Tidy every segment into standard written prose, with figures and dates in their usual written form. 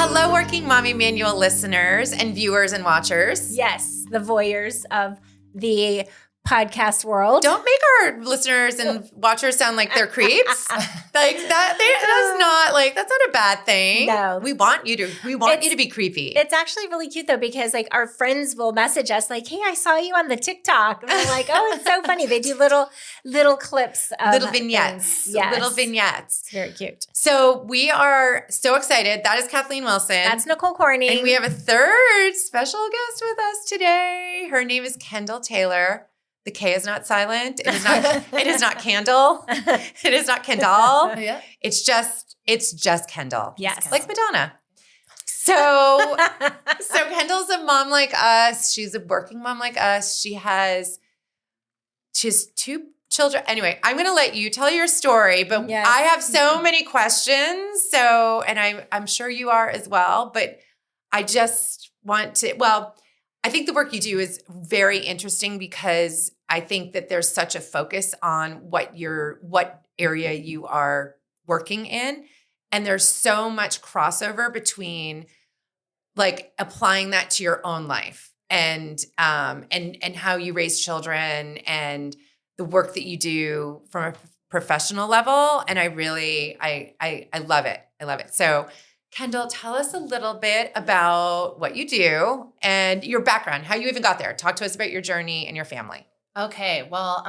Hello, Working Mommy Manual listeners and viewers and watchers. Yes, the voyeurs of the podcast world. Don't make our listeners and watchers sound like they're creeps. Like that's not a bad thing. No. We want you to be creepy. It's actually really cute though, because like our friends will message us like, "Hey, I saw you on the TikTok." And we're like, "Oh, it's so funny." They do little clips of little vignettes. things. Yes. Little vignettes. It's very cute. So we are so excited. That is Kathleen Wilson. That's Nicole Corning. And we have a third special guest with us today. Her name is Kendall Taylor. The K is not silent. It is not. It is not Candle. It is not Kendall. Yeah. It's just Kendall. Yes. Like Madonna. So Kendall's a mom like us. She's a working mom like us. She has two children. Anyway, I'm going to let you tell your story, but Yes. I have so many questions. And I'm sure you are as well, but I just want to, I think the work you do is very interesting because I think that there's such a focus on what area you are working in. And there's so much crossover between like applying that to your own life and how you raise children and the work that you do from a professional level. And I love it. I love it. So Kendall, tell us a little bit about what you do and your background, how you even got there. Talk to us about your journey and your family. Okay. Well,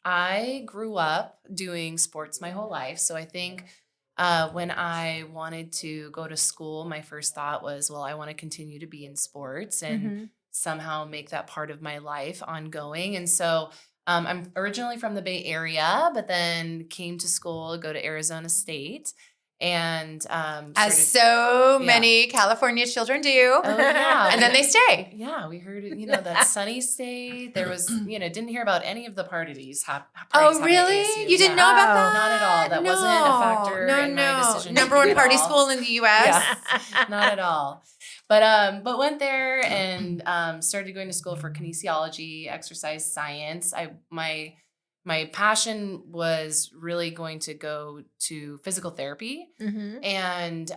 I grew up doing sports my whole life. So I think when I wanted to go to school, my first thought was, well, I want to continue to be in sports and somehow make that part of my life ongoing. And so I'm originally from the Bay Area, but then came to school, go to Arizona State. And as so many California children do. Oh, yeah. And then they stay. Yeah, we heard, that sunny state. There was, didn't hear about any of the parties. Oh, really? You didn't know about that? Not at all. That wasn't a factor in my decision. Number one party school in the U.S. Yeah, not at all. But went there and started going to school for kinesiology, exercise science. My passion was really going to go to physical therapy. Mm-hmm. And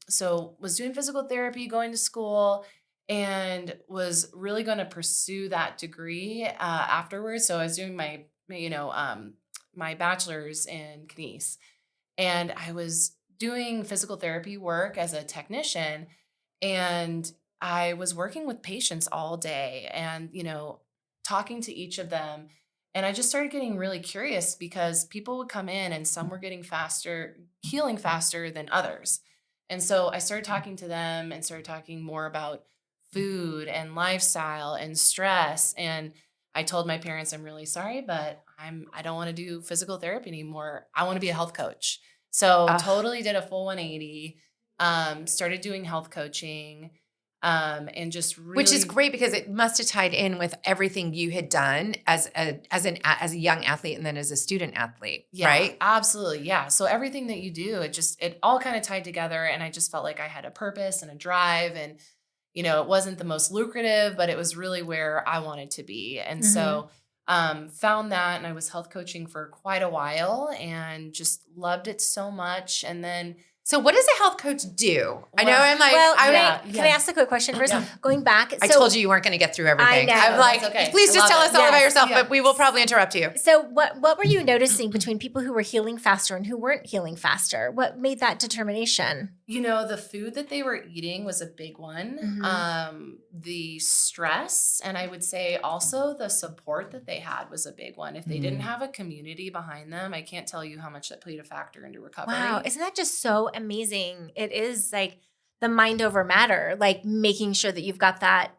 so was doing physical therapy, going to school, and was really going to pursue that degree afterwards. So I was doing my bachelor's in kines. And I was doing physical therapy work as a technician. And I was working with patients all day and, talking to each of them. And I just started getting really curious because people would come in and some were healing faster than others. And so I started talking to them and started talking more about food and lifestyle and stress. And I told my parents, I'm really sorry, but I don't want to do physical therapy anymore. I want to be a health coach. So totally did a full 180, started doing health coaching. And just really, which is great because it must have tied in with everything you had done as a young athlete and then as a student athlete, right? Absolutely, yeah. So everything that you do, it all kind of tied together, and I just felt like I had a purpose and a drive, and it wasn't the most lucrative, but it was really where I wanted to be, and so found that, and I was health coaching for quite a while, and just loved it so much, and then. So what does a health coach do? I know I'm like, can I ask a quick question first? Yeah. Going back. I told you weren't going to get through everything. I know. I'm like, okay. Please just tell us all about yourself, but we will probably interrupt you. So what were you noticing between people who were healing faster and who weren't healing faster? What made that determination? The food that they were eating was a big one. Mm-hmm. The stress, and I would say also the support that they had was a big one. If they didn't have a community behind them, I can't tell you how much that played a factor into recovery. Wow, isn't that just so amazing? It is like the mind over matter, like making sure that you've got that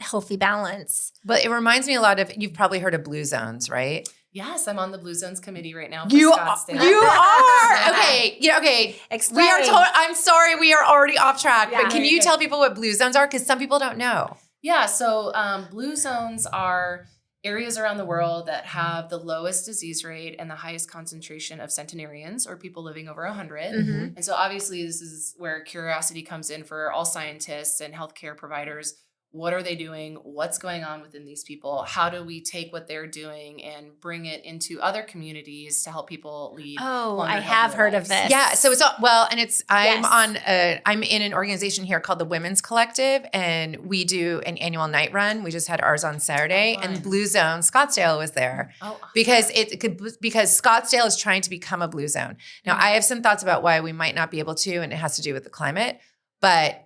healthy balance. But it reminds me a lot of, you've probably heard of Blue Zones, right? Yes, I'm on the Blue Zones committee right now. You Scottsdale. are okay. Okay. Explain. I'm sorry, we are already off track. Yeah, but can you tell people what Blue Zones are? Because some people don't know. Yeah. So Blue Zones are areas around the world that have the lowest disease rate and the highest concentration of centenarians, or people living over 100. Mm-hmm. And so obviously this is where curiosity comes in for all scientists and healthcare providers. what are they doing? What's going on within these people? How do we take what they're doing and bring it into other communities to help people lead? Oh, longer, I have healthier heard lives? of this. Yeah. So it's all, well, and it's, Yes. I'm in an organization here called the Women's Collective, and we do an annual night run. We just had ours on Saturday, Oh, and fun. Blue Zone, Scottsdale was there. Oh, Because because Scottsdale is trying to become a blue zone. Now, I have some thoughts about why we might not be able to, and it has to do with the climate. But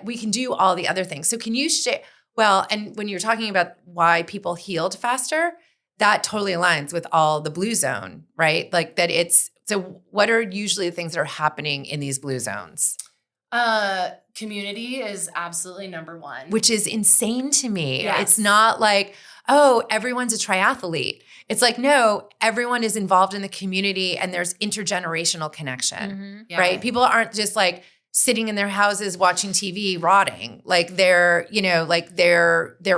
we can do all the other things. So can you share? Well, and when you're talking about why people healed faster, that totally aligns with all the blue zone, right? Like that. So what are usually the things that are happening in these blue zones? Community is absolutely number one. Which is insane to me. Yes. It's not like, oh, everyone's a triathlete. It's like, no, everyone is involved in the community and there's intergenerational connection, Mm-hmm. Yeah. right? People aren't just like sitting in their houses watching TV rotting. Like they're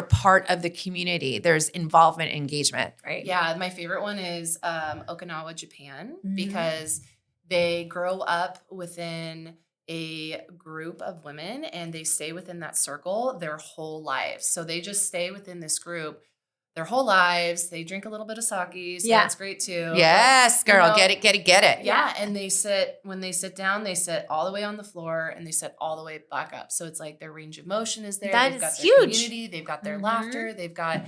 part of the community. There's involvement, engagement. Right. Yeah, my favorite one is Okinawa, Japan, Mhm. because they grow up within a group of women and they stay within that circle their whole lives. So they just stay within this group their whole lives. They drink a little bit of sake, so Yeah. that's great too. Yes, girl, know, get it. Yeah, and when they sit down, they sit all the way on the floor and they sit all the way back up. So it's like their range of motion is there. That They've is got their huge. community, they've got their Mhm. laughter, they've got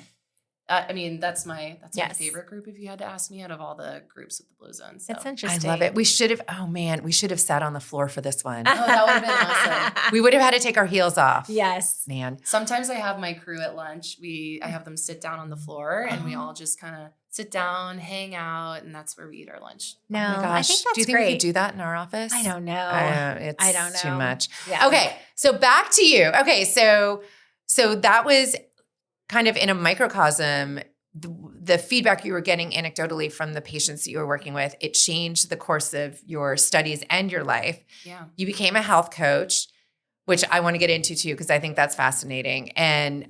that's my Yes. favorite group if you had to ask me out of all the groups with the Blue Zone. So. That's I interesting. love it. We should have sat on the floor for this one. Oh, that would've been awesome. We would have had to take our heels off. Yes. Man. Sometimes I have my crew at lunch. I have them sit down on the floor and we all just kind of sit down, hang out, and that's where we eat our lunch. No, Oh my gosh. I think that's do you think great. we could do that in our office? I don't know. It's I don't know. too much. Yeah. Okay, so back to you. Okay, so that was kind of in a microcosm, the feedback you were getting anecdotally from the patients that you were working with. It changed the course of your studies and your life. Yeah. You became a health coach, which I want to get into too, because I think that's fascinating. And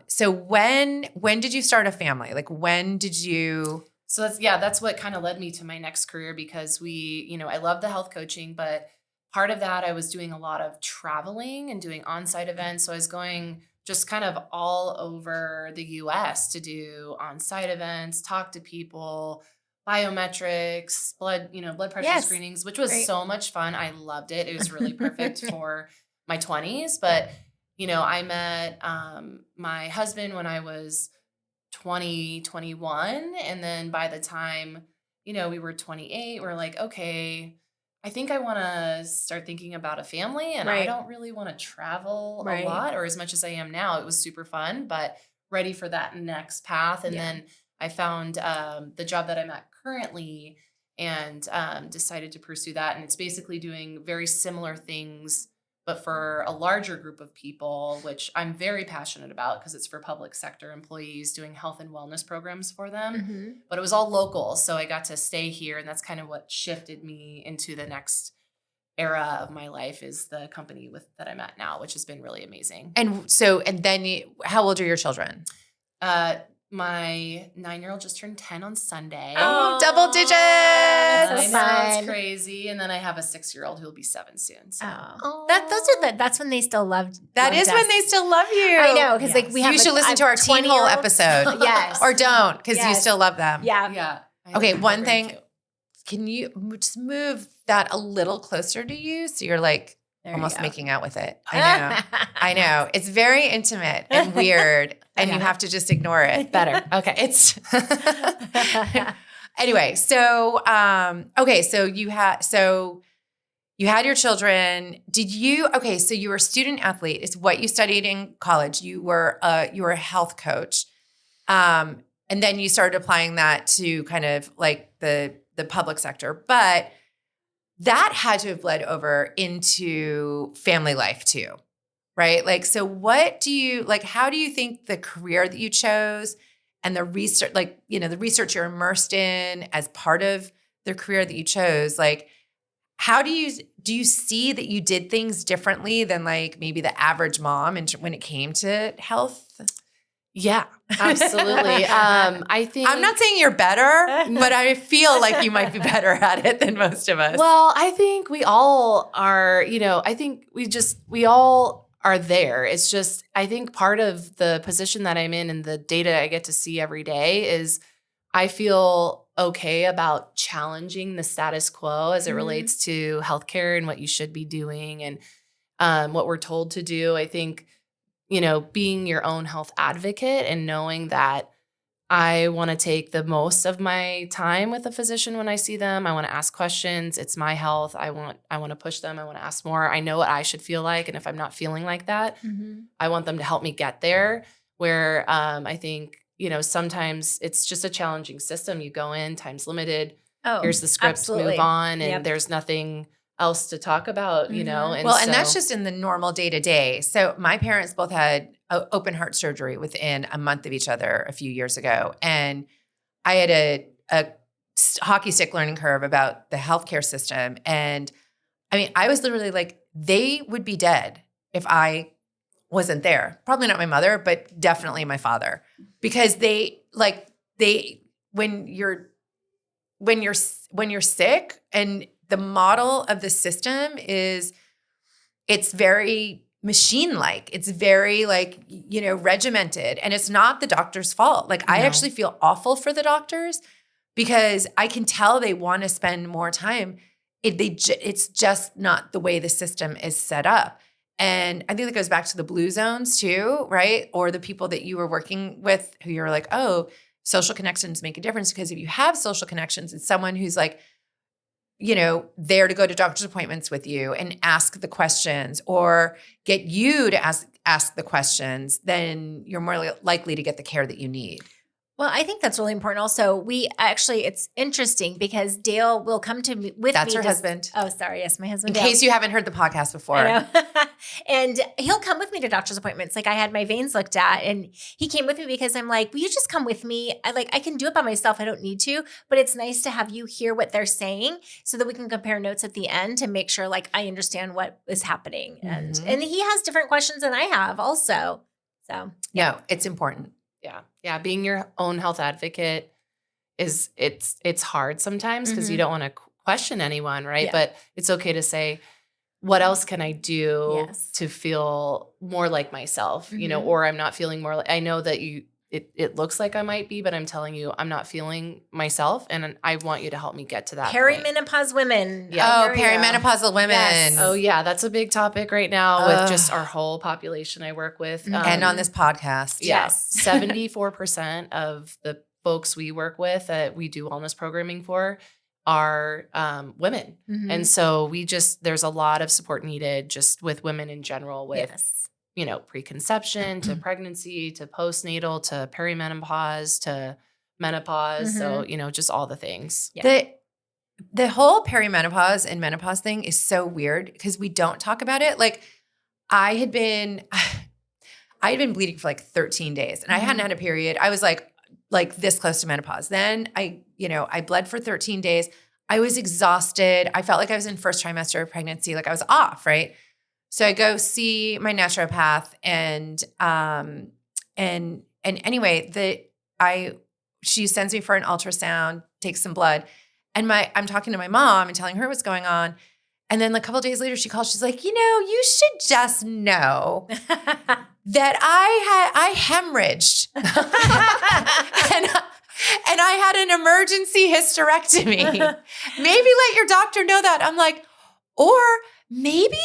so when did you start a family? Like when did you? So that's what kind of led me to my next career, because I love the health coaching, but part of that I was doing a lot of traveling and doing on-site events. So I was going just kind of all over the US to do on-site events, talk to people, biometrics, blood pressure Yes. screenings, which was Great. so much fun. I loved it. It was really perfect for my 20s. But, I met my husband when I was 20, 21. And then by the time, we were 28, we're like, okay, I think I want to start thinking about a family, and I Right. don't really want to travel Right. a lot or as much as I am now. It was super fun, but ready for that next path. And Yeah. then I found the job that I'm at currently and decided to pursue that. And it's basically doing very similar things, but for a larger group of people, which I'm very passionate about because it's for public sector employees, doing health and wellness programs for them. Mm-hmm. But it was all local, so I got to stay here, and that's kind of what shifted me into the next era of my life, is the company that I'm at now, which has been really amazing. And then how old are your children? My 9-year-old just turned 10 on Sunday. Oh, double digits. I know, fun. it's crazy. And then I have a 6-year-old who'll be 7 soon. So. Oh. That's when they still loved. That is when they still love you. I know, because Yes. we have. You should listen to our teen hole 20-year-old. episode. Yes. Or don't, because you Yes. still love them. Yeah. Yeah. Okay, one Program thing. too. Can you just move that a little closer to you so you're like There you almost go. making out with it? I know. It's very intimate and weird, and you Yeah. have to just ignore it. Better. Okay. It's anyway. So you had your children. Did you? Okay, so you were a student athlete. Is what you studied in college. You were a health coach, and then you started applying that to kind of like the public sector, but that had to have bled over into family life too, right? Like, so what do you like? How do you think the career that you chose and the research, the research you're immersed in as part of the career that you chose, like, how do you see that you did things differently than like maybe the average mom when it came to health? Yeah, absolutely. I think I'm not saying you're better, but I feel like you might be better at it than most of us. Well, I think we all are, I think we all are there. It's just, I think part of the position that I'm in and the data I get to see every day is I feel okay about challenging the status quo as it relates to healthcare and what you should be doing and what we're told to do. I think, being your own health advocate and knowing that I want to take the most of my time with a physician when I see them. I want to ask questions. It's my health. I want to push them. I want to ask more. I know what I should feel like. And if I'm not feeling like that, I want them to help me get there. Where I think, sometimes it's just a challenging system. You go in, time's limited. Oh, here's the script, absolutely. move on. And there's nothing else to talk about, And and that's just in the normal day to day. So my parents both had open heart surgery within a month of each other a few years ago. And I had a hockey stick learning curve about the healthcare system. And I mean, I was literally like, they would be dead if I wasn't there. Probably not my mother, but definitely my father, because when you're sick, and the model of the system is, it's very machine-like. It's very regimented, and it's not the doctor's fault. I actually feel awful for the doctors because I can tell they want to spend more time. It's just not the way the system is set up. And I think that goes back to the blue zones too, right? Or the people that you were working with who you're like, oh, social connections make a difference, because if you have social connections, it's someone who's there to go to doctor's appointments with you and ask the questions, or get you to ask the questions, then you're more likely to get the care that you need. Well, I think that's really important. Also, it's interesting because Dale will come to me with That's me. her husband. Oh, sorry. Yes, my husband. In case you haven't heard the podcast before. I know. And he'll come with me to doctor's appointments. I had my veins looked at, and he came with me because I'm like, will you just come with me? I can do it by myself. I don't need to, but it's nice to have you hear what they're saying so that we can compare notes at the end to make sure I understand what is happening. And he has different questions than I have also. So yeah, it's important. Yeah. Being your own health advocate it's hard sometimes because you don't want to question anyone, right? Yeah. But it's okay to say, what else can I do to feel more like myself, or I'm not feeling more I know that it looks like I might be, but I'm telling you, I'm not feeling myself, and I want you to help me get to that Perimenopause women. Yeah. Oh, perimenopausal women. Yes. Oh, yeah. That's a big topic right now with just our whole population I work with. And on this podcast. Yes. 74% of the folks we work with that we do wellness programming for are women. And so there's a lot of support needed just with women in general with preconception to pregnancy to postnatal to perimenopause to menopause. So, just all the things. Yeah. The whole perimenopause and menopause thing is so weird because we don't talk about it. I had been bleeding for 13 days and I hadn't had a period. I was like this close to menopause. Then I bled for 13 days. I was exhausted. I felt like I was in first trimester of pregnancy. I was off, right? So I go see my naturopath and anyway, she sends me for an ultrasound, takes some blood, and I'm talking to my mom and telling her what's going on. And then a couple of days later, she calls. She's like, you should just know that I hemorrhaged and I had an emergency hysterectomy. Maybe let your doctor know that. I'm like, or maybe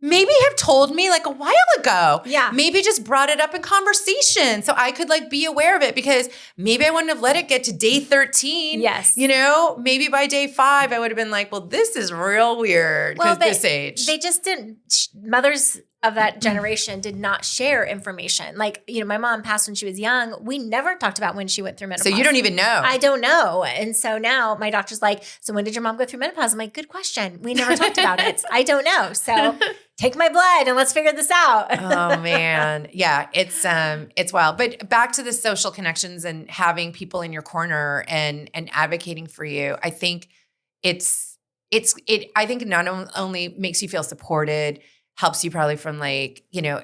have told me a while ago. Yeah. Maybe just brought it up in conversation so I could be aware of it, because maybe I wouldn't have let it get to day 13. Yes. Maybe by day 5 I would have been like, well, this is real weird because this age. They just didn't, mothers of that generation did not share information. My mom passed when she was young. We never talked about when she went through menopause. So you don't even know. I don't know. And so now my doctor's like, so when did your mom go through menopause? I'm like, good question. We never talked about it. I don't know. So take my blood and let's figure this out. Oh man. Yeah. It's wild. But back to the social connections and having people in your corner and advocating for you. I think I think it not only makes you feel supported, helps you probably from a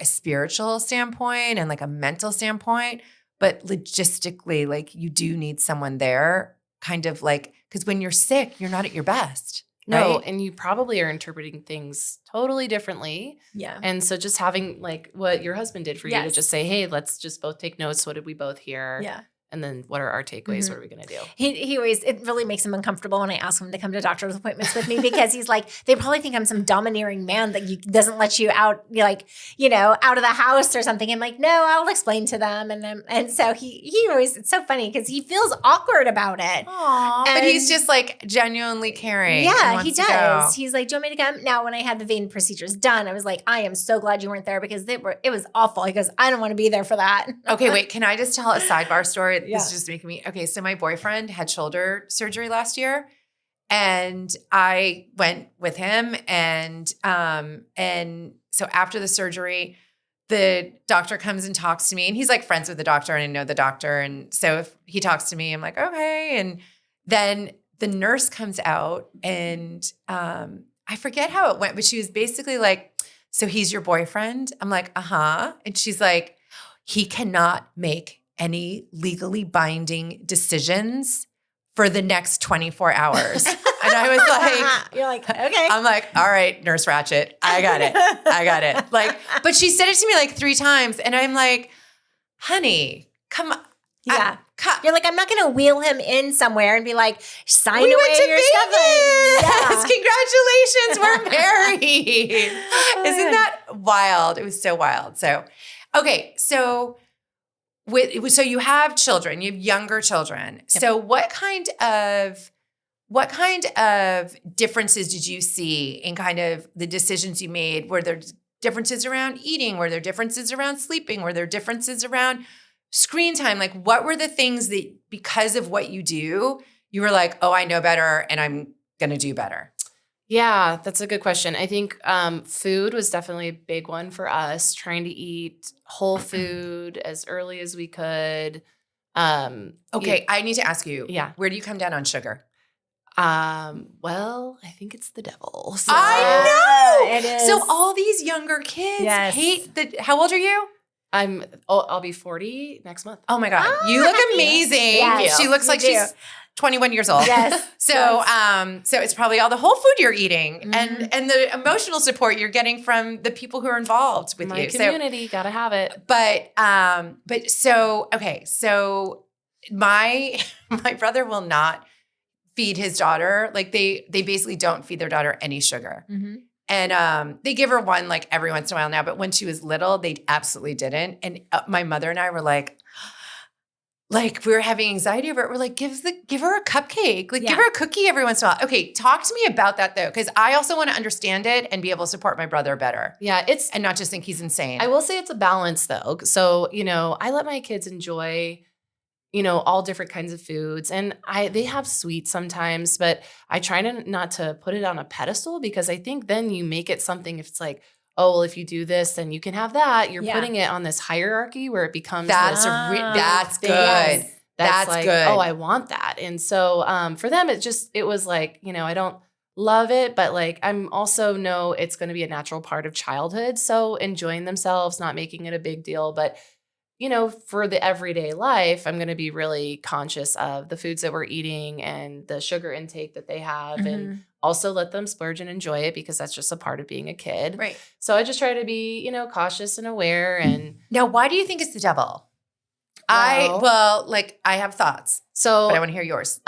spiritual standpoint and a mental standpoint, but logistically, you do need someone there because when you're sick, you're not at your best. No, right? and you probably are interpreting things totally differently. Yeah. And so just having like what your husband did for you to Yes. just say, hey, let's just both take notes. What did we both hear? Yeah. And then what are our takeaways? What are we going to do? He always, it really makes him uncomfortable when I ask him to come to doctor's appointments with me because he's like, they probably think I'm some domineering man that doesn't let you out, out of the house or something. I'm like, no, I'll explain to them. And so he always, it's so funny because he feels awkward about it. Aww, but he's just like genuinely caring. Yeah, he wants to does. go. He's like, do you want me to come? Now, when I had the vein procedures done, I was like, I am so glad you weren't there because it was awful. He goes, I don't want to be there for that. Okay, wait, can I just tell a sidebar story? Yeah. This is just making me, okay, so my boyfriend had shoulder surgery last year and I went with him and so after the surgery, the doctor comes and talks to me and he's like friends with the doctor and I know the doctor. And so if he talks to me, I'm like, okay. And then the nurse comes out and I forget how it went, but she was basically like, so he's your boyfriend? I'm like, uh-huh. And she's like, he cannot make any legally binding decisions for the next 24 hours. And I was like, you're like, okay. I'm like, all right, Nurse Ratchet, I got it. Like, but she said it to me like 3 times. And I'm like, honey, come on. Yeah. You're like, I'm not going to wheel him in somewhere and be like, sign away went to your Vegas. stuff. Congratulations, we're married. Isn't that wild? It was so wild. So, okay. So you have children, you have younger children. Yep. So what kind of differences did you see in kind of the decisions you made? Were there differences around eating? Were there differences around sleeping? Were there differences around screen time? Like what were the things that because of what you do, you were like, oh, I know better and I'm going to do better? Yeah, that's a good question. I think food was definitely a big one for us, trying to eat whole food as early as we could. Okay, I need to ask you, yeah, where do you come down on sugar? Well, I think it's the devil. So. I know. It is. So all these younger kids hate how old are you? I'll be 40 next month. Oh my God. You look amazing. Yes, she looks like she's 21 years old. Yes. So, so it's probably all the whole food you're eating and the emotional support you're getting from the people who are involved with My you. community, gotta have it. But so, okay. So my brother will not feed his daughter. Like they basically don't feed their daughter any sugar. Mm-hmm. And they give her one like every once in a while now, but when she was little, they absolutely didn't. And my mother and I were like we were having anxiety over it. We're like, give her a cupcake, like give her a cookie every once in a while. Okay, talk to me about that though, because I also want to understand it and be able to support my brother better. Yeah, and not just think he's insane. I will say it's a balance though. So I let my kids enjoy all different kinds of foods. And they have sweets sometimes, but I try not to put it on a pedestal because I think then you make it something if it's like, oh, well, if you do this, then you can have that. You're putting it on this hierarchy where it becomes that's good. Yes. That's like, good. Oh, I want that. And so for them, it was like, I don't love it, but like I'm also know it's going to be a natural part of childhood. So enjoying themselves, not making it a big deal, but for the everyday life, I'm going to be really conscious of the foods that we're eating and the sugar intake that they have and also let them splurge and enjoy it because that's just a part of being a kid. Right. So I just try to be, cautious and aware. And now, why do you think it's the devil? Well, I have thoughts. So but I want to hear yours.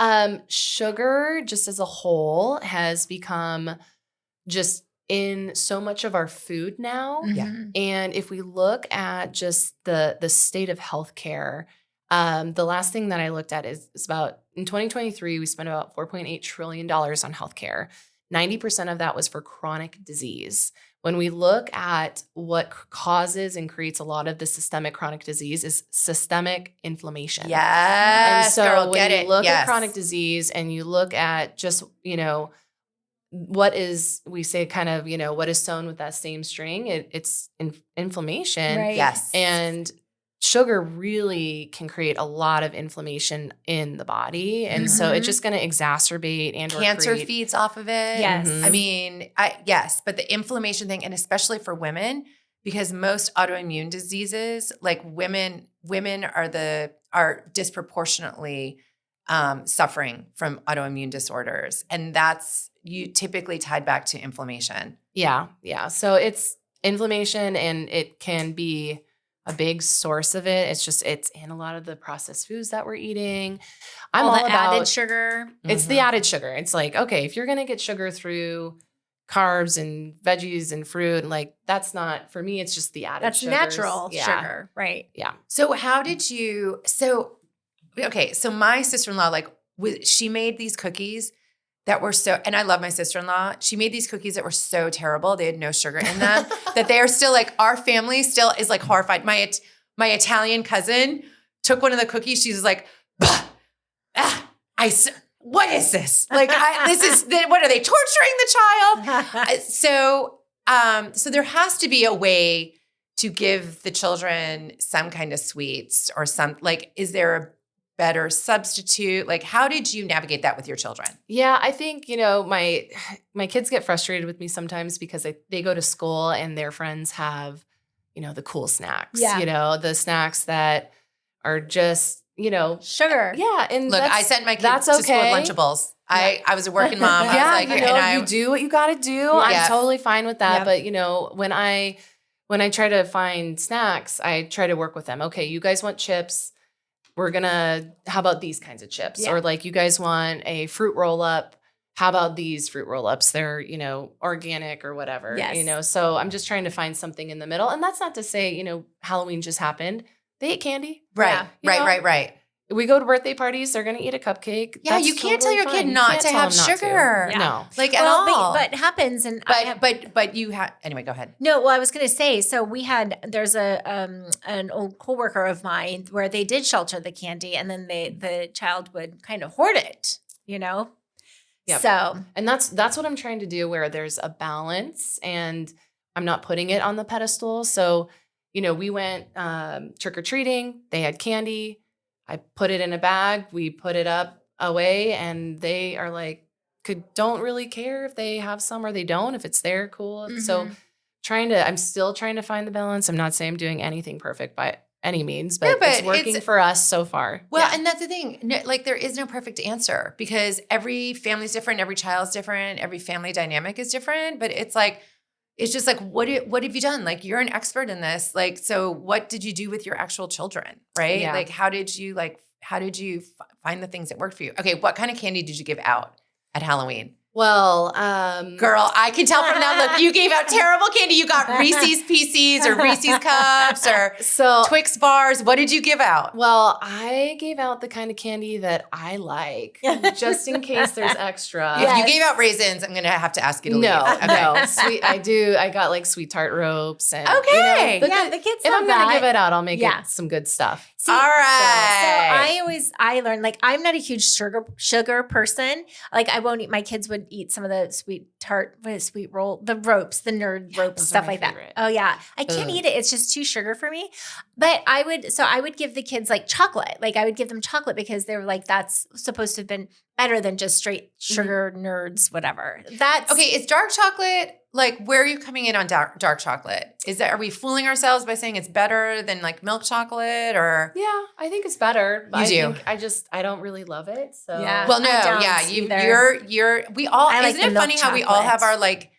Sugar just as a whole has become just in so much of our food now. Yeah. And if we look at just the state of healthcare, the last thing that I looked at is about in 2023, we spent about $4.8 trillion on healthcare. 90% of that was for chronic disease. When we look at what causes and creates a lot of the systemic chronic disease is systemic inflation. Yes, and so girl, when you look at chronic disease and you look at just, what is, we say kind of, what is sown with that same string, it's inflammation. Right. Yes. And sugar really can create a lot of inflammation in the body. And so it's just going to exacerbate and cancer feeds off of it. Yes. I mean, yes, but the inflammation thing, and especially for women, because most autoimmune diseases, like women are disproportionately suffering from autoimmune disorders. And that's typically tied back to inflammation. Yeah. So it's inflammation, and it can be a big source of it. It's in a lot of the processed foods that we're eating. I'm all the about added sugar. It's the added sugar. It's like, okay, if you're going to get sugar through carbs and veggies and fruit, and like, that's not, for me, it's just the added That's sugars. natural sugar, right? Yeah. So how did you, so my sister-in-law, like she made these cookies that were so, and I love my sister-in-law. She made these cookies that were so terrible. They had no sugar in them that they are still like, our family still is like horrified. My Italian cousin took one of the cookies. She was like, what is this? Like, what are they torturing the child? So there has to be a way to give the children some kind of sweets or is there a better substitute? Like, how did you navigate that with your children? Yeah, I think, my kids get frustrated with me sometimes because they go to school and their friends have, the cool snacks, the snacks that are just, sugar. Yeah. And look, I sent my kids to school with Lunchables. I was a working mom. I was like, you do what you got to do. Yeah. I'm totally fine with that. But, when I try to find snacks, I try to work with them. Okay, you guys want chips? How about these kinds of chips? Yeah. Or like, you guys want a fruit roll up? How about these fruit roll ups? They're, organic or whatever, so I'm just trying to find something in the middle. And that's not to say, Halloween just happened. They ate candy. Right. Yeah. Right. We go to birthday parties. They're going to eat a cupcake. Yeah. That's you can't totally tell your fine. kid not You to can't have tell them not sugar. to. No. Like at all. But it happens. And but you have, anyway, go ahead. No, well, I was going to say, so there's an old coworker of mine where they did shelter the candy, and then the child would kind of hoard it, Yep. So, and that's what I'm trying to do, where there's a balance and I'm not putting it on the pedestal. So, we went trick-or-treating, they had candy. I put it in a bag, we put it up away, and they are like, don't really care if they have some or they don't. If it's there, cool. Mm-hmm. So I'm still trying to find the balance. I'm not saying I'm doing anything perfect by any means, but it's working for us so far. Well, and that's the thing. Like, there is no perfect answer because every family's different. Every child's different. Every family dynamic is different. But it's just like, what have you done? Like, you're an expert in this. Like, so what did you do with your actual children? Right. Yeah. Like, how did you find the things that worked for you? Okay. What kind of candy did you give out at Halloween? Well, girl, I can tell from that look. You gave out terrible candy. You got Reese's Pieces or Reese's Cups or Twix bars. What did you give out? Well, I gave out the kind of candy that I like, just in case there's extra. If you gave out raisins, I'm going to have to ask you to leave. No. Sweet. I got like sweet tart ropes. And, okay. the kids if I'm going to give it out, I'll make it some good stuff. See, all right. So I learned, like, I'm not a huge sugar person. Like, I won't eat, my kids would eat some of the sweet tart, sweet roll, the ropes, the nerd ropes, stuff like favorite. that. Oh yeah. I can't eat it. It's just too sugar for me. But I would give the kids like chocolate. Like, I would give them chocolate because they were like, that's supposed to have been better than just straight sugar nerds, whatever. That's okay. Is dark chocolate, like, where are you coming in on dark chocolate? Are we fooling ourselves by saying it's better than like milk chocolate or? Yeah, I think it's better. You do. I don't really love it. So yeah. Well, no, we all, isn't it funny how we all have our like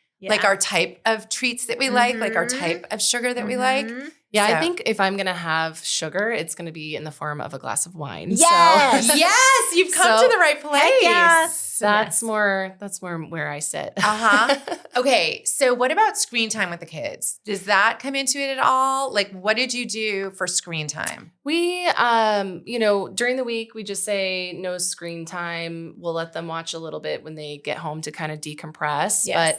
our type of treats that we like our type of sugar that we like? Yeah, I think if I'm going to have sugar, it's going to be in the form of a glass of wine. Yes. So, yes, you've come to the right place. Yes. That's more where I sit. Okay, so what about screen time with the kids? Does that come into it at all? Like, what did you do for screen time? We, during the week, we just say no screen time. We'll let them watch a little bit when they get home to kind of decompress. Yes.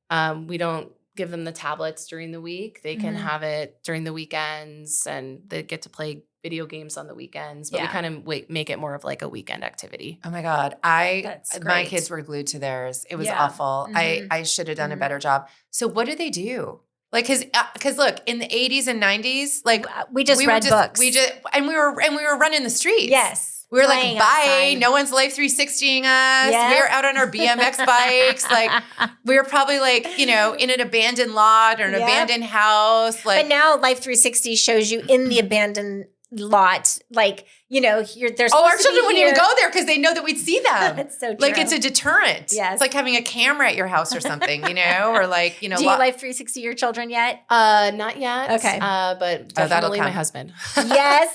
But we don't give them the tablets during the week. They can have it during the weekends, and they get to play video games on the weekends. But we kind of make it more of like a weekend activity. Oh my God. My kids were glued to theirs. It was awful. I should have done a better job. So what do they do? Like, cause look, in the 80s and 90s, like we read books. We were running the streets. Yes. We were Playing like, bye. outside. No one's life 360ing us. Yeah. We were out on our BMX bikes. Like, we were probably like, in an abandoned lot or an abandoned house. Like, but now Life 360 shows you in the abandoned lot, like there's our children wouldn't even go there because they know that we'd see them. That's so true. Like it's a deterrent. Yes. It's like having a camera at your house or something, or like, Do you Life 360 your children yet? Not yet. Okay. But definitely my husband. Yes.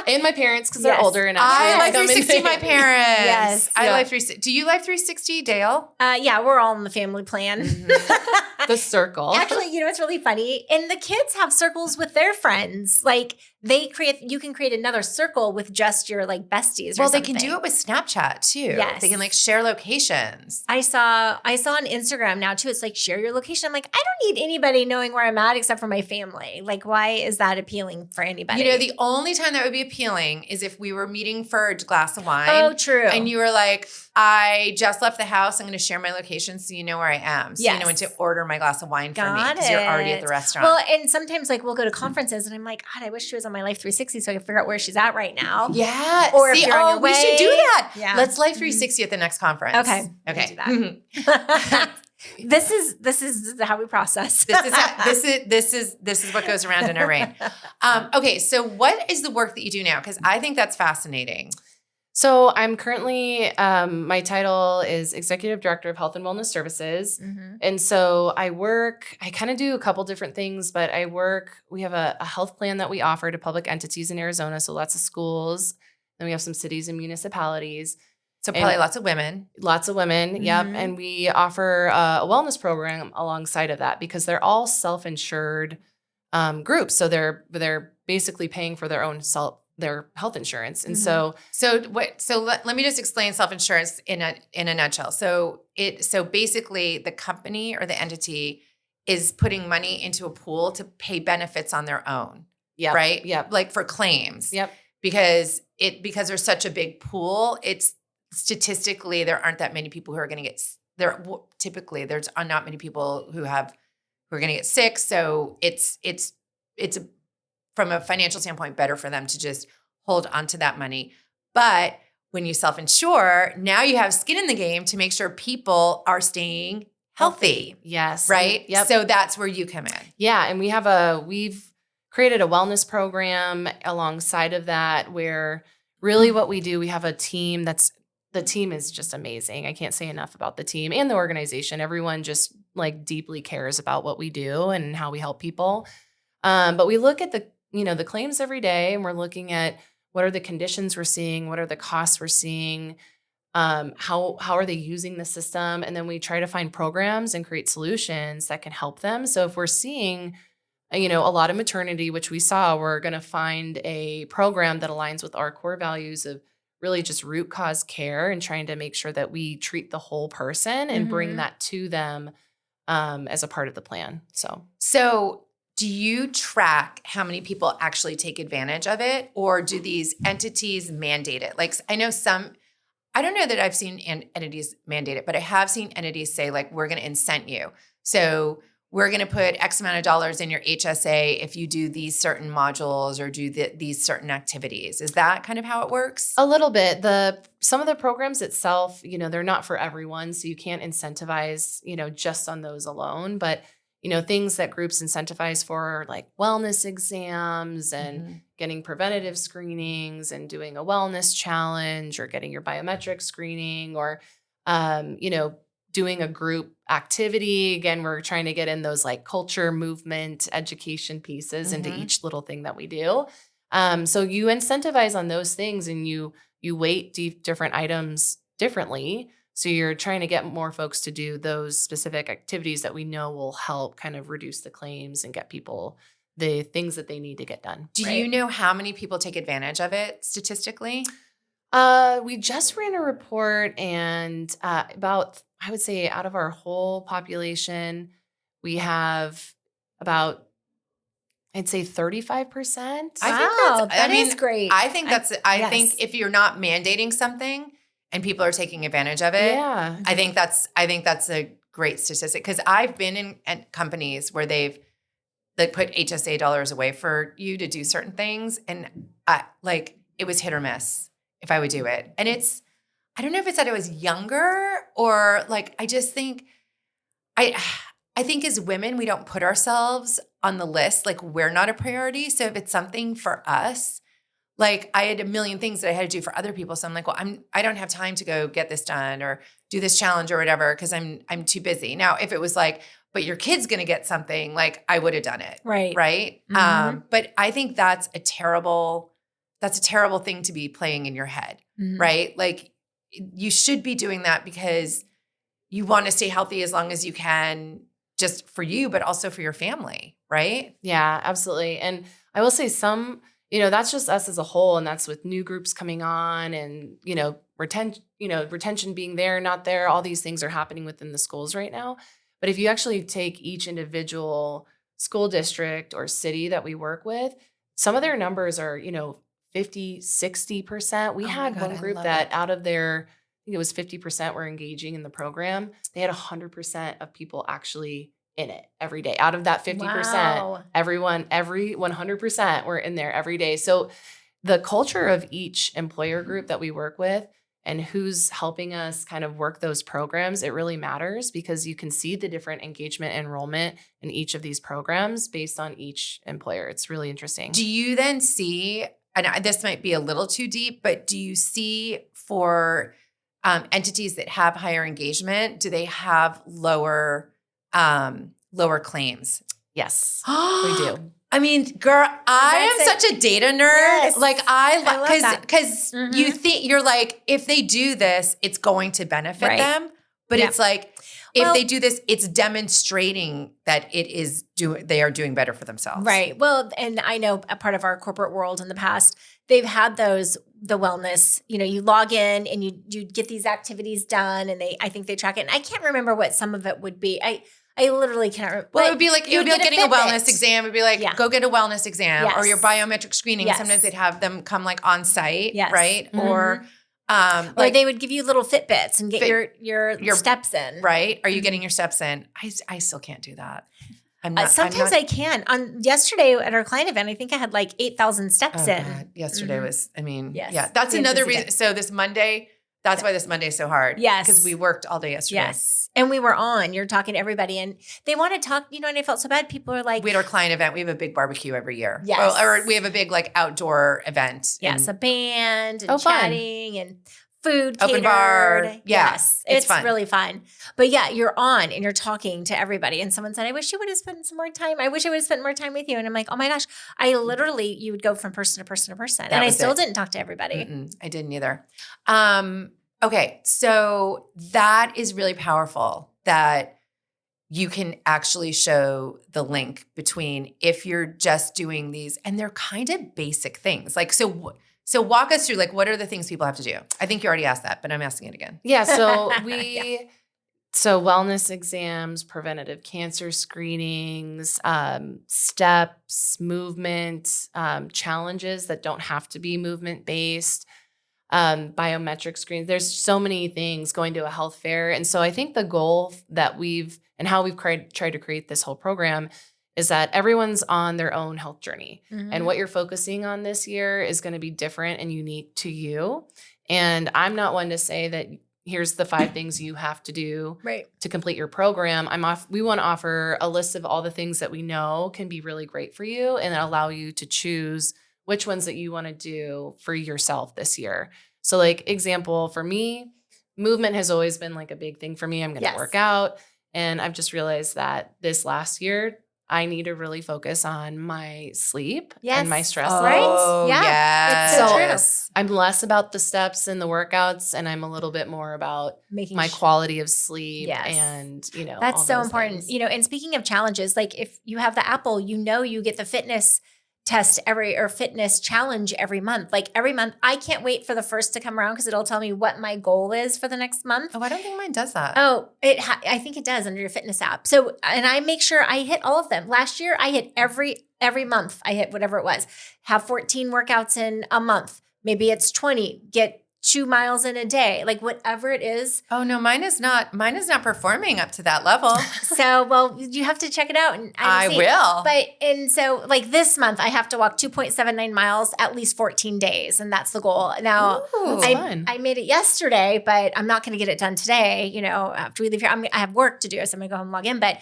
And my parents because they're older and I Life 360 my parents. Yes. I Life 360. Do you Life 360, Dale? Yeah, we're all in the family plan. Mm-hmm. The circle. Actually, it's really funny. And the kids have circles with their friends. Like you can create another circle with just your like besties. Well, they can do it with Snapchat too. Yes. They can like share locations. I saw on Instagram now too. It's like share your location. I'm like, I don't need anybody knowing where I'm at except for my family. Like, why is that appealing for anybody? The only time that would be appealing is if we were meeting for a glass of wine. Oh, true. And you were like, I just left the house. I'm going to share my location so you know where I am. So you know when to order my glass of wine for me because you're already at the restaurant. Well, and sometimes like we'll go to conferences and I'm like, God, I wish she was on my Life 360 so I could figure out where she's at right now. Yeah. Or if you're on your way. We should do that. Yeah. Let's Life 360 at the next conference. Okay. Okay. Do that. This is how we process. This is what goes around in our brain. Okay. So what is the work that you do now? Because I think that's fascinating. So I'm currently, my title is Executive Director of Health and Wellness Services. Mm-hmm. And so I kind of do a couple different things, but we have a health plan that we offer to public entities in Arizona. So lots of schools. Then we have some cities and municipalities. So probably lots of women. Lots of women, Mm-hmm. yep. And we offer a wellness program alongside of that because they're all self-insured groups. So they're basically paying for their health insurance. And Mm-hmm. So let me just explain self-insurance in a nutshell. So basically the company or the entity is putting money into a pool to pay benefits on their own. Yep. Right? Yep. Like for claims. Yep. Because there's such a big pool, it's statistically there aren't that many people who are going to get typically there's not many people who are going to get sick. So it's from a financial standpoint better for them to just hold onto that money. But when you self-insure, now you have skin in the game to make sure people are staying healthy. Yes. Right? Yep. So that's where you come in. Yeah. And we've created a wellness program alongside of that where really what we do, we have a team the team is just amazing. I can't say enough about the team and the organization. Everyone just like deeply cares about what we do and how we help people. But we look at the claims every day and we're looking at what are the conditions we're seeing, what are the costs we're seeing, how are they using the system? And then we try to find programs and create solutions that can help them. So if we're seeing, a lot of maternity, which we saw, we're going to find a program that aligns with our core values of really just root cause care and trying to make sure that we treat the whole person and bring that to them as a part of the plan. So do you track how many people actually take advantage of it, or do these entities mandate it? Like I know I don't know that I've seen entities mandate it, but I have seen entities say like, we're going to incent you. So we're going to put X amount of dollars in your HSA if you do these certain modules or do these certain activities. Is that kind of how it works? A little bit. Some of the programs itself, they're not for everyone. So you can't incentivize, just on those alone. But, things that groups incentivize for are like wellness exams and getting preventative screenings and doing a wellness challenge or getting your biometric screening or, doing a group activity. Again, we're trying to get in those like culture, movement, education pieces into each little thing that we do. So you incentivize on those things and you weight different items differently. So you're trying to get more folks to do those specific activities that we know will help kind of reduce the claims and get people the things that they need to get done. Do you know how many people take advantage of it statistically? We just ran a report and about, I would say out of our whole population, we have about, I'd say 35%. That is great. I think think if you're not mandating something and people are taking advantage of it, I think that's a great statistic. Because I've been in companies where they put HSA dollars away for you to do certain things, and it was hit or miss if I would do it. And I don't know if it's that I was younger or I just think I think as women, we don't put ourselves on the list. Like we're not a priority. So if it's something for us, like I had a million things that I had to do for other people. So I'm like, well, I don't have time to go get this done or do this challenge or whatever because I'm too busy. Now, if it was like, but your kid's going to get something, like I would have done it. Right. Right. But I think that's a terrible thing to be playing in your head. Right. Like you should be doing that because you want to stay healthy as long as you can, just for you, but also for your family. Right. Yeah, absolutely. And I will say that's just us as a whole. And that's with new groups coming on and, retention being there, not there. All these things are happening within the schools right now. But if you actually take each individual school district or city that we work with, some of their numbers are, 50, 60%. We had one group that out of their, I think it was 50% were engaging in the program. They had 100% of people actually in it every day. Out of that 50%, every 100% were in there every day. So the culture of each employer group that we work with and who's helping us kind of work those programs, it really matters because you can see the different engagement enrollment in each of these programs based on each employer. It's really interesting. Do you then see, and this might be a little too deep, but do you see for entities that have higher engagement, do they have lower claims? Yes, we do. I mean, girl, I am such a data nerd. Yes. Like because you think you're like, if they do this, it's going to benefit them. But it's like, if they do this, it's demonstrating that they are doing better for themselves. Right. Well, and I know a part of our corporate world in the past, they've had the wellness, you log in and you get these activities done and I think they track it. And I can't remember what some of it would be. I literally cannot remember. Well, it would be like getting a wellness exam. It would be like, go get a wellness exam or your biometric screening. Yes. Sometimes they'd have them come like on site, Yes. right? Mm-hmm. Or they would give you little Fitbits and get your steps in. Right? Are you getting your steps in? I still can't do that. Sometimes I can. On yesterday at our client event, I think I had like 8,000 steps in. God. Yesterday was, Yes. yeah, that's another reason. So this Monday, that's why this Monday is so hard. Yes. Because we worked all day yesterday. Yes. And we were on. You're talking to everybody and they want to talk, and I felt so bad. People are like. We had our client event. We have a big barbecue every year. Yes. Or we have a big like outdoor event. Yes. A band and chatting and food open catered. bar. Yeah, yes. It's fun. Really fun. But yeah, you're on and you're talking to everybody. And someone said, I wish you would have spent some more time. I wish I would have spent more time with you. And I'm like, oh my gosh, you would go from person to person to person. And I still didn't talk to everybody. I didn't either. Okay. So that is really powerful that you can actually show the link between if you're just doing these, and they're kind of basic things. Like, so walk us through, like, what are the things people have to do? I think you already asked that, but I'm asking it again. Yeah. So so wellness exams, preventative cancer screenings, steps, movement, challenges that don't have to be movement-based, biometric screens. There's so many things going to a health fair. And so I think the goal that how we've tried to create this whole program is that everyone's on their own health journey. Mm-hmm. And what you're focusing on this year is going to be different and unique to you. And I'm not one to say that here's the 5 things you have to do to complete your program. We want to offer a list of all the things that we know can be really great for you and allow you to choose which ones that you want to do for yourself this year. So like example for me, movement has always been like a big thing for me. I'm going to work out. And I've just realized that this last year, I need to really focus on my sleep and my stress levels. Oh, yeah. It's so true. I'm less about the steps and the workouts, and I'm a little bit more about making my quality of sleep and, that's all so those important. things. And speaking of challenges, like if you have the Apple, you get the fitness test fitness challenge every month. Like every month, I can't wait for the first to come around because it'll tell me what my goal is for the next month. Oh, I don't think mine does that. Oh, I think it does under your fitness app. So, and I make sure I hit all of them. Last year, I hit every month. I hit whatever it was. Have 14 workouts in a month. Maybe it's 20. Get 2 miles in a day, like whatever it is. Oh no, mine is not performing up to that level. So, well, you have to check it out. And I will. And so like this month I have to walk 2.79 miles at least 14 days. And that's the goal. Now I made it yesterday, but I'm not going to get it done today. After we leave here, I have work to do. So I'm going to go home and log in, but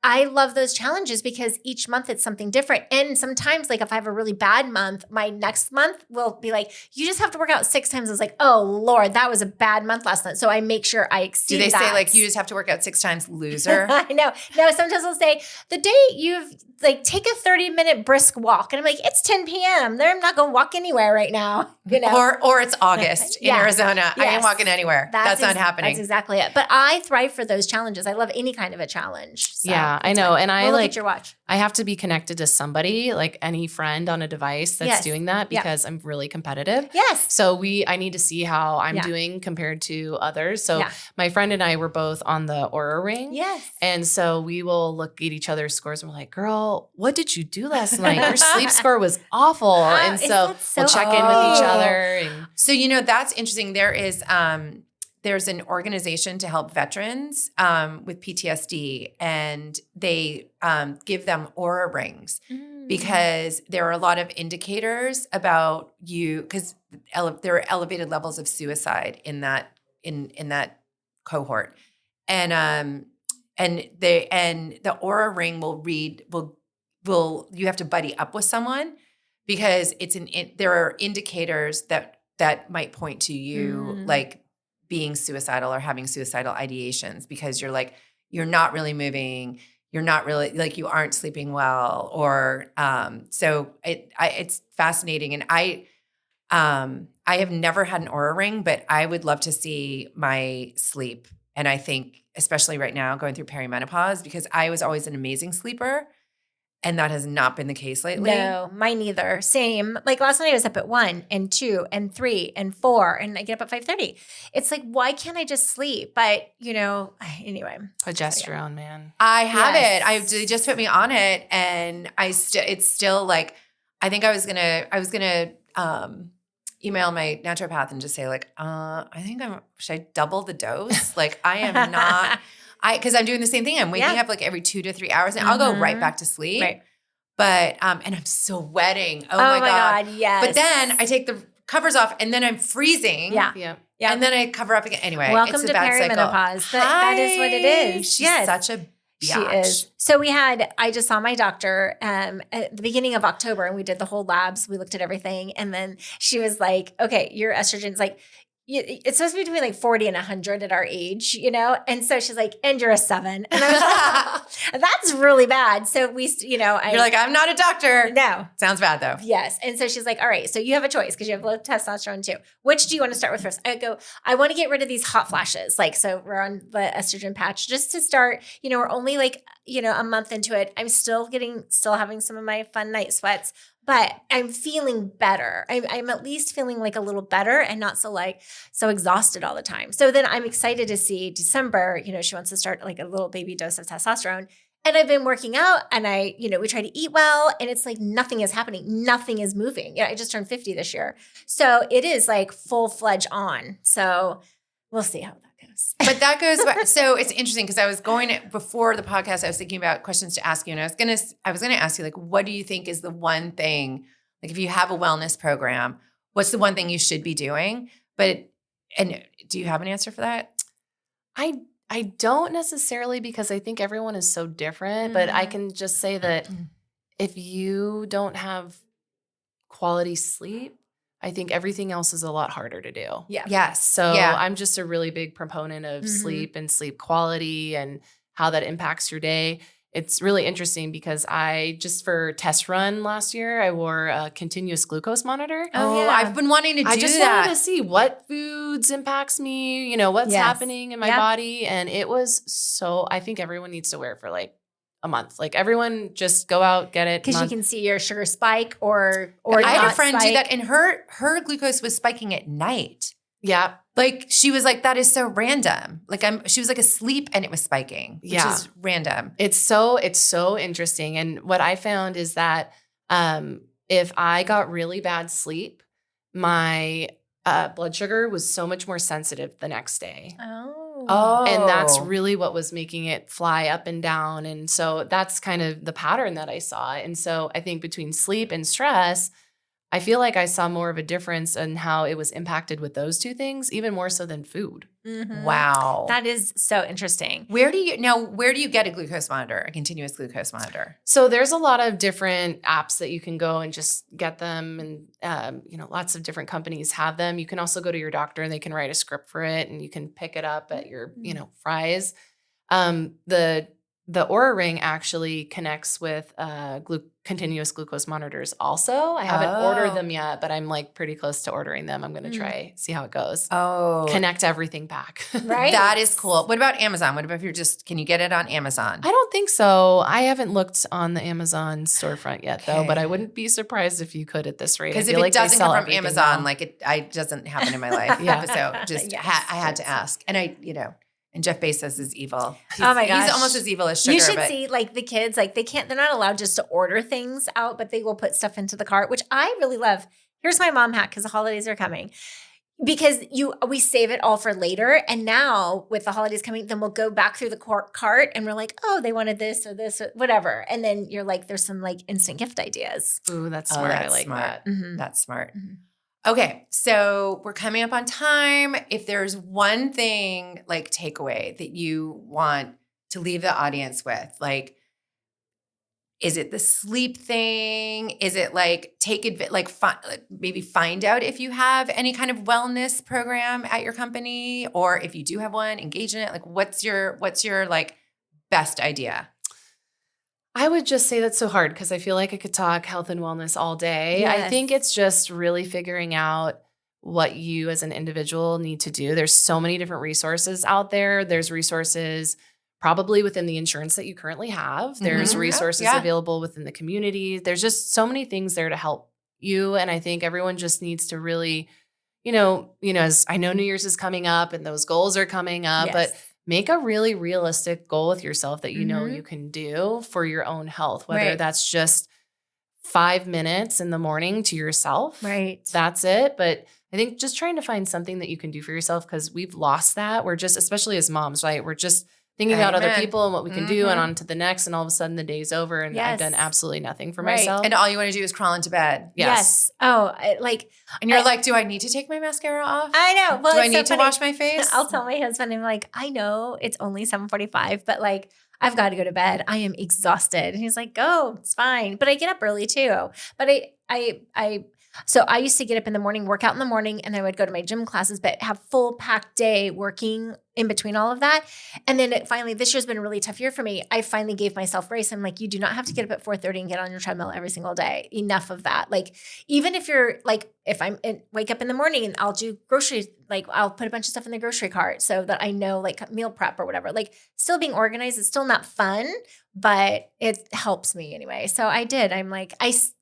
I love those challenges because each month it's something different. And sometimes like if I have a really bad month, my next month will be like, you just have to work out 6 times. I was like, oh Lord, that was a bad month last month. So I make sure I exceed that. Do they say like, you just have to work out 6 times, loser? I know. No, sometimes they'll say the day you've like take a 30-minute brisk walk. And I'm like, it's 10 p.m. I'm not going to walk anywhere right now. You know? Or it's August in Arizona. I ain't walking anywhere. That's not happening. That's exactly it. But I thrive for those challenges. I love any kind of a challenge. So yeah, I know. And I look like at your watch. I have to be connected to somebody, like any friend on a device that's doing that because I'm really competitive. Yes. So I need to see how I'm doing compared to others. So my friend and I were both on the Oura Ring. Yes. And so we will look at each other's scores and we're like, girl, what did you do last night? Your sleep score was awful. And so we'll check in with each other. And so, that's interesting. There's an organization to help veterans with PTSD, and they give them Oura Rings because there are a lot of indicators about you, because there are elevated levels of suicide in that cohort, and the Oura Ring will you have to buddy up with someone because there are indicators that might point to you like being suicidal or having suicidal ideations because you're not really moving, you're not really like you aren't sleeping well, or so it's fascinating. And I have never had an Oura Ring, but I would love to see my sleep. And I think especially right now going through perimenopause, because I was always an amazing sleeper. And that has not been the case lately. No, mine either. Same. Like last night I was up at 1 and 2 and 3 and 4 and I get up at 5:30. It's like, why can't I just sleep? But anyway. progesterone, man. I have it. They just put me on it, and it's still like, I think I was gonna email my naturopath and just say like, I think should I double the dose? Like I am not. Because I'm doing the same thing. I'm waking up like every 2 to 3 hours, and I'll go right back to sleep. Right. But and I'm sweating. Oh my God. Yes. But then I take the covers off, and then I'm freezing. Yeah. And then I cover up again. Anyway, welcome it's a to bad perimenopause. Cycle. That is what it is. She's such a biatch. She is. So I just saw my doctor at the beginning of October, and we did the whole labs. We looked at everything, and then she was like, "Okay, your estrogen's like." It's supposed to be between like 40 and 100 at our age, And so she's like, and you're a 7. And I was like, that's really bad. So you're like, I'm not a doctor. No. Sounds bad though. Yes. And so she's like, all right, so you have a choice because you have low testosterone too. Which do you want to start with first? I go, I want to get rid of these hot flashes. Like, so we're on the estrogen patch just to start, we're only like, a month into it. I'm still having some of my fun night sweats. But I'm feeling better. I'm at least feeling like a little better and not so exhausted all the time. So then I'm excited to see December, she wants to start like a little baby dose of testosterone. And I've been working out and we try to eat well, and it's like nothing is happening. Nothing is moving. I just turned 50 this year. So it is like full-fledged on. So we'll see how that goes. But that goes back. So it's interesting because I was before the podcast, I was thinking about questions to ask you, and I was gonna ask you like, what do you think is the one thing, like if you have a wellness program, what's the one thing you should be doing? And do you have an answer for that? I don't necessarily, because I think everyone is so different, but I can just say that if you don't have quality sleep, I think everything else is a lot harder to do. Yeah. Yes. So I'm just a really big proponent of sleep and sleep quality and how that impacts your day. It's really interesting because I just for test run last year, I wore a continuous glucose monitor. Oh, yeah. I've been wanting to do that. I just wanted to see what foods impacts me, what's happening in my body. And it was I think everyone needs to wear it for like a month. Like everyone just go out, get it. Because you can see your sugar spike or I had a friend do that, and her glucose was spiking at night. Yeah. Like she was like, that is so random. Like she was like asleep and it was spiking, which is random. It's so interesting. And what I found is that if I got really bad sleep, my blood sugar was so much more sensitive the next day. Oh. And that's really what was making it fly up and down. And so that's kind of the pattern that I saw. And so I think between sleep and stress, I feel like I saw more of a difference in how it was impacted with those two things, even more so than food. Wow. That is so interesting. Where do you get a glucose monitor, a continuous glucose monitor? So there's a lot of different apps that you can go and just get them. And, lots of different companies have them. You can also go to your doctor and they can write a script for it and you can pick it up at your, Fry's. The Oura Ring actually connects with continuous glucose monitors also. I haven't ordered them yet, but I'm like pretty close to ordering them. I'm going to see how it goes. Oh. Connect everything back. Right. That is cool. What about Amazon? What about if can you get it on Amazon? I don't think so. I haven't looked on the Amazon storefront yet though, but I wouldn't be surprised if you could at this rate. Because if it doesn't come from Amazon, it doesn't happen in my life. So just I had to ask. And and Jeff Bezos is evil. Oh my gosh. He's almost as evil as sugar. You should see the kids, they're not allowed just to order things out, but they will put stuff into the cart, which I really love. Here's my mom hack because the holidays are coming. Because we save it all for later. And now with the holidays coming, then we'll go back through the cart and we're like, oh, they wanted this or whatever. And then you're like, there's some instant gift ideas. Ooh, that's smart. I like that. Mm-hmm. That's smart. Mm-hmm. Okay, so we're coming up on time. If there's one thing takeaway that you want to leave the audience with, is it the sleep thing? Is it maybe find out if you have any kind of wellness program at your company, or if you do have one, engage in it. What's your best idea? I would just say that's so hard because I feel like I could talk health and wellness all day. Yes. I think it's just really figuring out what you as an individual need to do. There's so many different resources out there. There's resources probably within the insurance that you currently have. There's resources available within the community. There's just so many things there to help you. And I think everyone just needs to really, as I know New Year's is coming up and those goals are coming up, but make a really realistic goal with yourself that you know you can do for your own health, whether that's just 5 minutes in the morning to yourself. Right. That's it. But I think just trying to find something that you can do for yourself, because we've lost that. We're just, especially as moms, right? We're just thinking about other people and what we can do and on to the next. And all of a sudden the day's over and I've done absolutely nothing for myself. And all you want to do is crawl into bed. Yes. Oh, and you're do I need to take my mascara off? I know. Well, do I need to wash my face? I'll tell my husband, I'm like, I know it's only 7:45, but I've got to go to bed. I am exhausted. And he's like, go, it's fine. But I get up early too. But so I used to get up in the morning, work out in the morning, and I would go to my gym classes, but have full packed day working in between all of that. And then this year's been a really tough year for me. I finally gave myself grace. I'm like, you do not have to get up at 4:30 and get on your treadmill every single day. Enough of that. Even if you're if I'm wake up in the morning and I'll do groceries, I'll put a bunch of stuff in the grocery cart so that I know meal prep or whatever, still being organized is still not fun, but it helps me anyway. So I did. I'm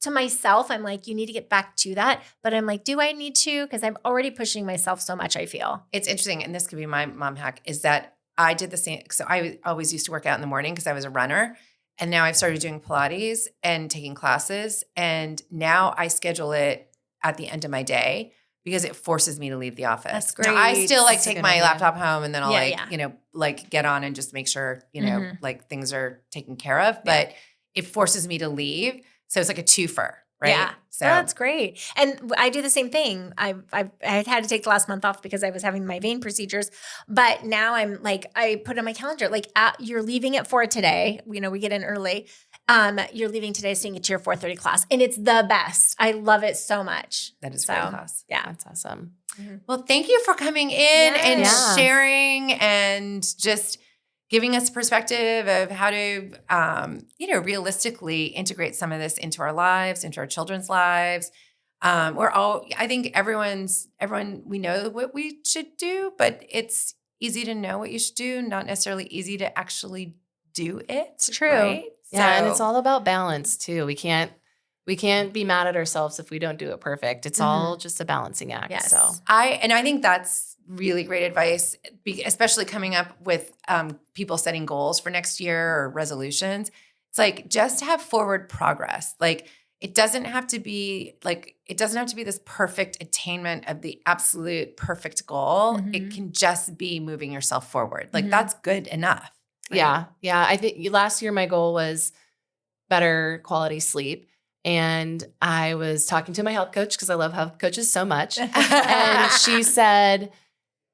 to myself, I'm you need to get back to that. But I'm do I need to? Because I'm already pushing myself so much, I feel. It's interesting. And this could be my mom hack, is that I did the same. So I always used to work out in the morning because I was a runner. And now I've started doing Pilates and taking classes. And now I schedule it at the end of my day because it forces me to leave the office. That's great. Now, I still That's take my laptop home and then I'll get on and just make sure, things are taken care of. But it forces me to leave. So it's like a twofer, right? Yeah. So that's great. And I do the same thing. I had to take the last month off because I was having my vein procedures. But now I'm I put on my calendar, you're leaving at 4 today. We get in early. You're leaving today so you can get to your 4:30 class. And it's the best. I love it so much. That is a great class. Yeah. That's awesome. Mm-hmm. Well, thank you for coming in and sharing and just giving us perspective of how to, realistically integrate some of this into our lives, into our children's lives. I think everyone, we know what we should do, but it's easy to know what you should do, not necessarily easy to actually do it. It's true. Right? Yeah. And it's all about balance too. We can't be mad at ourselves if we don't do it perfect. It's all just a balancing act. Yes. So I think that's really great advice, especially coming up with people setting goals for next year or resolutions. It's just have forward progress. It doesn't have to be this perfect attainment of the absolute perfect goal. Mm-hmm. It can just be moving yourself forward. That's good enough. Right? Yeah. Yeah. I think last year my goal was better quality sleep. And I was talking to my health coach because I love health coaches so much. And she said,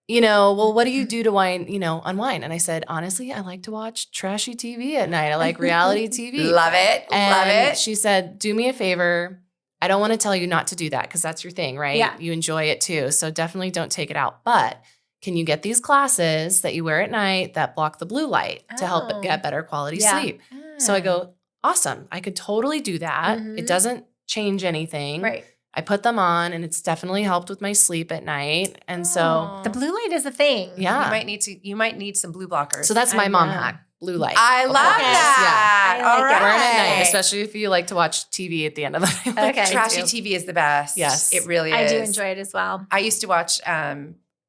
well, what do you do to unwind? And I said, honestly, I like to watch trashy TV at night. I like reality TV. Love it. Love And it. she said, do me a favor. I don't want to tell you not to do that because that's your thing, right? Yeah. You enjoy it too. So definitely don't take it out. But can you get these glasses that you wear at night that block the blue light to help Oh. get better quality Yeah. sleep? So I go, awesome. I could totally do that. Mhm. It doesn't change anything. Right. I put them on and it's definitely helped with my sleep at night. And so, The blue light is a thing. yeah. You might need some blue blockers. So that's I my mom know. hack, blue light. I love Okay. that. Yeah. I like All it. right. Wear it at night, especially if you like to watch TV at the end of the night. like Okay. I Trashy do. TV is the best. Yes. It really is. I do enjoy it as well. I used to watch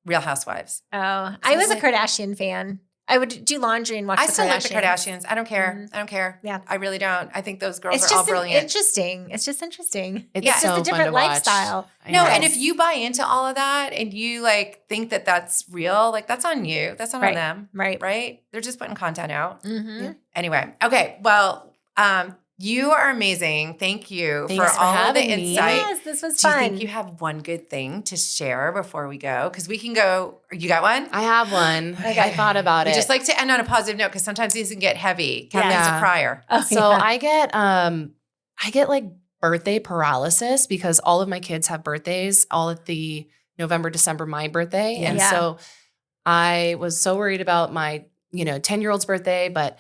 Real Housewives. Oh, I was a Kardashian fan. I would do laundry and watch I the still Kardashians. like the Kardashians. I don't care. Mhm. I don't care. Yeah. I really don't. I think those girls It's are all just brilliant. interesting. It's just interesting. It's Yeah. It's so just a fun different to watch. lifestyle. I No, know. and if you buy into all of that and you think that that's real, that's on you. That's not on Right. them, Right. right? They're just putting content out. Mm-hmm. Yeah. Anyway, okay. Well, you are amazing. Thank you Thanks for all of the having me. insight. Yes, this was Do you fun. think you have one good thing to share before we go? Because we can go. You got one? I have one. Okay. I thought about We it. just like to end on a positive note because sometimes these can get heavy. Catherine's Yeah. a crier. Oh, So yeah. I get like birthday paralysis because all of my kids have birthdays all at the November, December, my birthday. And Yeah. so I was so worried about my, 10-year-old's birthday, but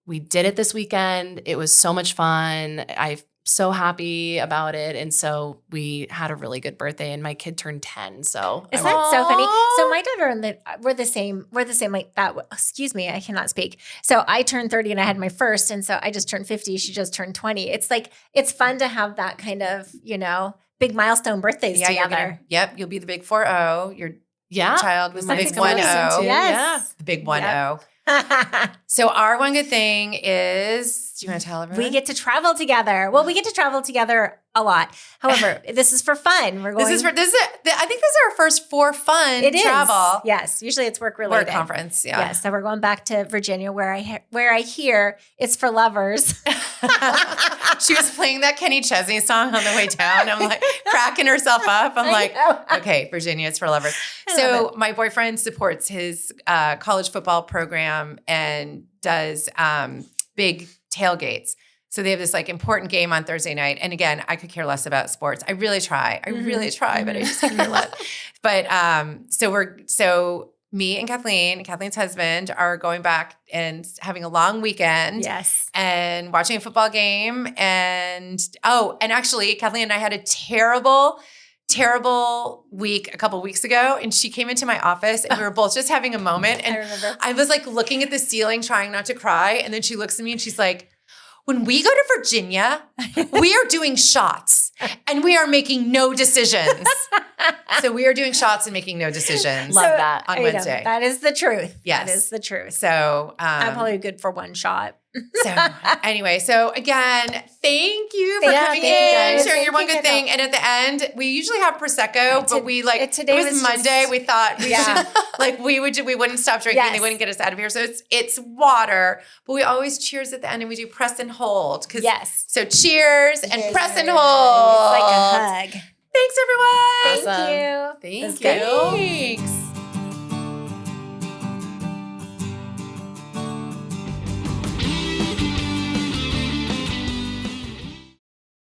we did it this weekend. It was so much fun. I'm so happy about it. And so we had a really good birthday and my kid turned 10. So Is I'm- that so funny? Aw. So my daughter and we're the same like that. Excuse me, I cannot speak. So I turned 30 and I had my first, and so I just turned 50. She just turned 20. It's it's fun to have that kind of big milestone birthdays together. You'll be the big 4-0. Your yeah. child was the That's big exciting 1-0. too. Yes. The big 1-0. Yep. So our one good thing is, do you want to tell everyone? We get to travel together. Well, we get to travel together a lot. However, this is for fun. We're going. I think this is our first for fun It is. travel Yes. Usually it's work related. work conference. Yeah. Yes. So we're going back to Virginia, where I hear it's for lovers. She was playing that Kenny Chesney song on the way down. I'm like cracking herself up. I'm like, okay, Virginia, it's for lovers. I So love my boyfriend supports his college football program and does big tailgates. So they have this important game on Thursday night. And again, I could care less about sports. I really try. But I just could care less. But so me and Kathleen's husband, are going back and having a long weekend. Yes. And watching a football game. And actually, Kathleen and I had a terrible week a couple weeks ago. And she came into my office and we were both just having a moment. And I remember. I was looking at the ceiling, trying not to cry. And then she looks at me and she's like, when we go to Virginia, we are doing shots and we are making no decisions. So we are doing shots and making no decisions. Love that. On I know, Wednesday. that is the truth. Yes. That is the truth. So I'm probably good for one shot. So anyway, so again, thank you for Yeah, coming thank you, in, guys. sharing your one Thank you, good thing. And at the end, we usually have Prosecco, but we today it was was Monday. just- We thought we Yeah. should we wouldn't stop drinking. Yes. They wouldn't get us out of here. So it's water, but we always cheers at the end and we do press and hold. Yes. So cheers and Cheers, press and everyone. hold. It's like a hug. Thanks everyone. Awesome. Thank you. Thank It was you. good. Thanks.